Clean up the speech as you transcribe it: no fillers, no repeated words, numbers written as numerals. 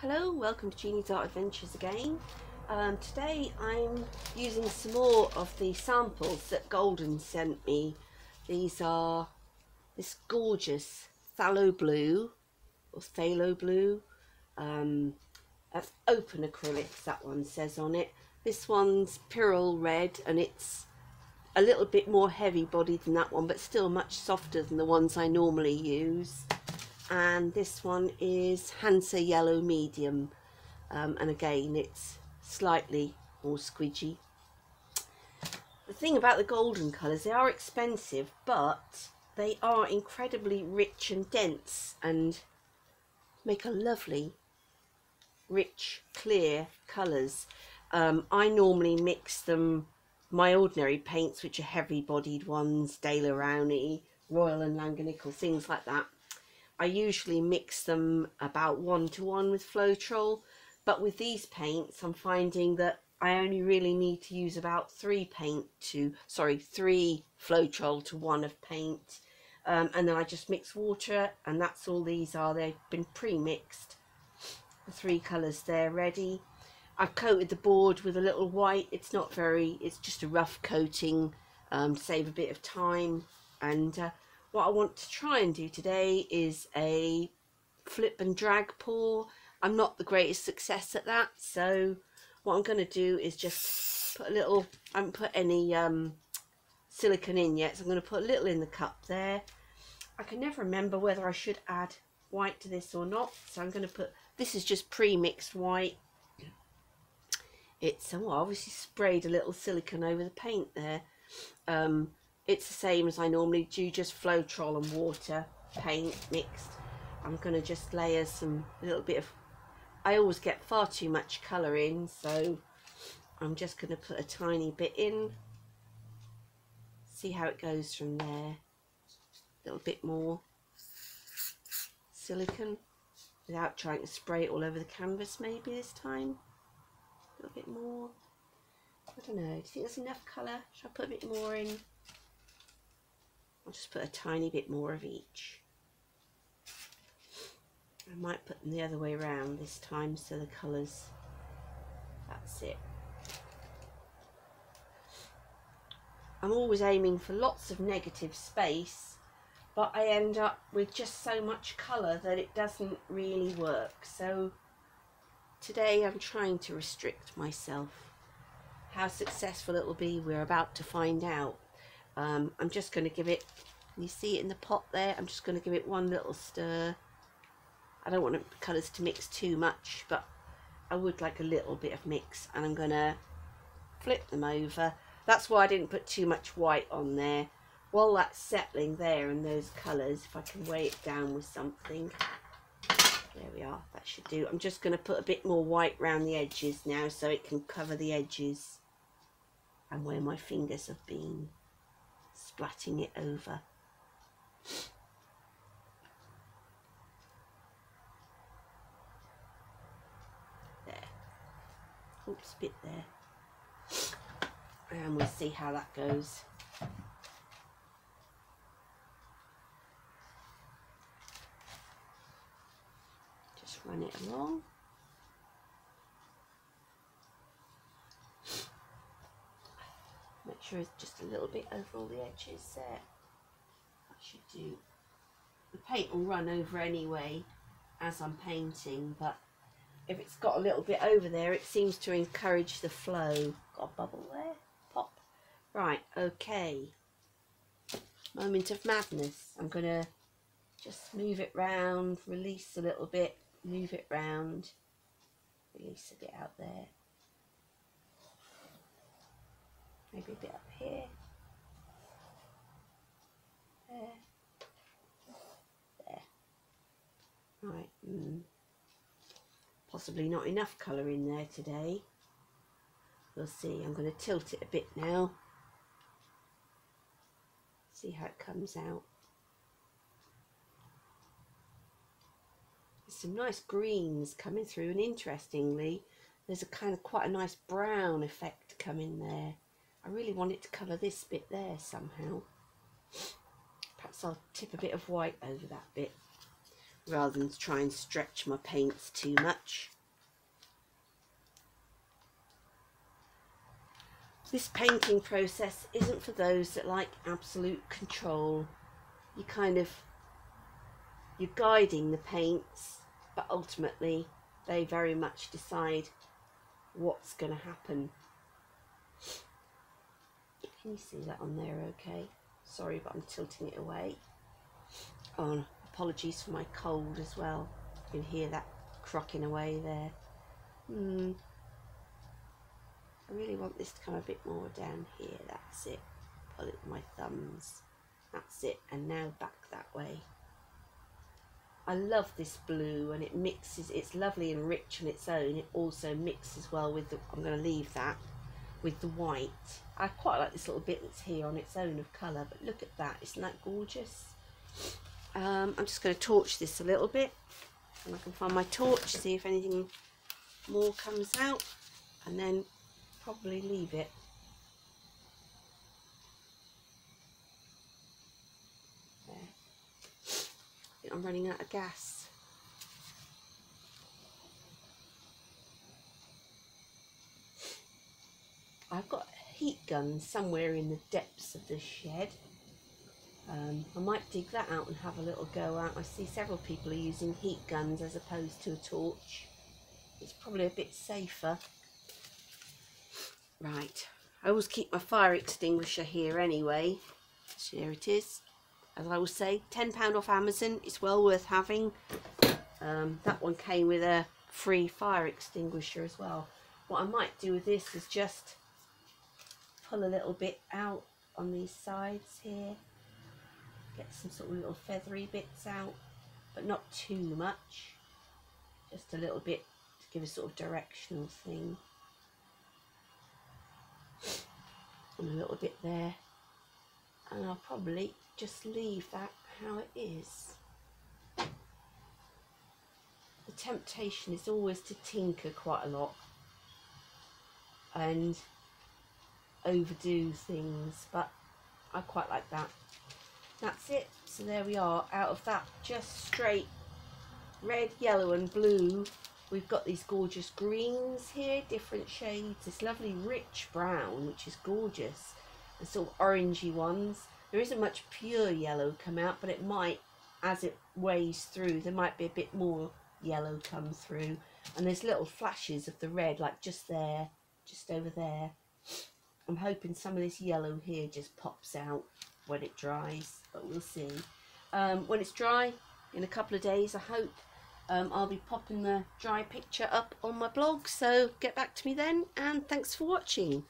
Hello, welcome to Jeannie's Art Adventures again. Today I'm using some more of the samples that Golden sent me. These are this gorgeous phthalo blue or phthalo blue. That's open acrylics, that one says on it. This one's pyrrhole red and it's a little bit more heavy bodied than that one, but still much softer than the ones I normally use. And this one is hansa yellow medium, and again it's slightly more squidgy. The thing about the Golden colours, they are expensive, but they are incredibly rich and dense and make a lovely rich clear colours. I normally mix them, my ordinary paints, which are heavy bodied ones, Dale Rowney, Royal and Langanickle, things like that. I usually mix them about 1:1 with floetrol, but with these paints I'm finding that I only really need to use about 3 floetrol to 1 of paint, and then I just mix water, and that's all these are. They've been pre-mixed, the 3 colours there ready. I've coated the board with a little white. It's just a rough coating to save a bit of time. And what I want to try and do today is a flip and drag pour. I'm not the greatest success at that, so what I'm going to do is just put a little, I haven't put any silicone in yet, so I'm going to put a little in the cup there. I can never remember whether I should add white to this or not, so I'm going to put, this is just pre-mixed white. It's obviously sprayed a little silicone over the paint there. It's the same as I normally do, just floetrol and water, paint mixed. I'm going to just layer a little bit of, I always get far too much colour in, so I'm just going to put a tiny bit in. See how it goes from there. A little bit more silicone, without trying to spray it all over the canvas maybe this time. A little bit more. I don't know, do you think there's enough colour? Should I put a bit more in? I'll just put a tiny bit more of each. I might put them the other way around this time, so the colours, that's it. I'm always aiming for lots of negative space, but I end up with just so much colour that it doesn't really work. So today I'm trying to restrict myself. How successful it will be, we're about to find out. I'm just going to give it, you see it in the pot there, I'm just going to give it one little stir. I don't want the colours to mix too much, but I would like a little bit of mix, and I'm going to flip them over. That's why I didn't put too much white on there. While that's settling there in those colours, if I can weigh it down with something. There we are, that should do. I'm just going to put a bit more white around the edges now so it can cover the edges and where my fingers have been, splatting it over. There. Oops, bit there. And we'll see how that goes. Just run it along. Make sure it's just a little bit over all the edges there. That should do. The paint will run over anyway as I'm painting, but if it's got a little bit over there, it seems to encourage the flow. Got a bubble there. Pop. Right, okay. Moment of madness. I'm going to just move it round, release a little bit, move it round, release a bit out there. Maybe a bit up here. There. There. Right. Possibly not enough colour in there today. We'll see. I'm going to tilt it a bit now. See how it comes out. There's some nice greens coming through, and interestingly, there's a kind of quite a nice brown effect coming there. I really want it to cover this bit there somehow. Perhaps I'll tip a bit of white over that bit rather than try and stretch my paints too much. This painting process isn't for those that like absolute control. You're guiding the paints, but ultimately they very much decide what's going to happen. Can you see that on there okay? Sorry, but I'm tilting it away. Oh, apologies for my cold as well. You can hear that crocking away there. I really want this to come a bit more down here. That's it. Pull it with my thumbs. That's it. And now back that way. I love this blue, and it mixes. It's lovely and rich on its own. It also mixes well with the, I'm going to leave that, with the white. I quite like this little bit that's here on its own of colour, but look at that. Isn't that gorgeous? I'm just going to torch this a little bit, and I can find my torch, see if anything more comes out, and then probably leave it. There. I think I'm running out of gas. I've got a heat gun somewhere in the depths of the shed. I might dig that out and have a little go out. I see several people are using heat guns as opposed to a torch. It's probably a bit safer. Right, I always keep my fire extinguisher here anyway. So here it is. As I will say, £10 off Amazon. It's well worth having. That one came with a free fire extinguisher as well. What I might do with this is just pull a little bit out on these sides here. Get some sort of little feathery bits out, but not too much. Just a little bit to give a sort of directional thing. And a little bit there. And I'll probably just leave that how it is. The temptation is always to tinker quite a lot and overdo things, but I quite like that. That's it. So there we are. Out of that just straight red, yellow and blue, we've got these gorgeous greens here, different shades, this lovely rich brown, which is gorgeous, and sort of orangey ones. There isn't much pure yellow come out, but it might, as it weighs through, there might be a bit more yellow come through. And there's little flashes of the red, like just there, just over there. I'm hoping some of this yellow here just pops out when it dries, but we'll see. When it's dry, in a couple of days, I hope, I'll be popping the dry picture up on my blog. So get back to me then, and thanks for watching.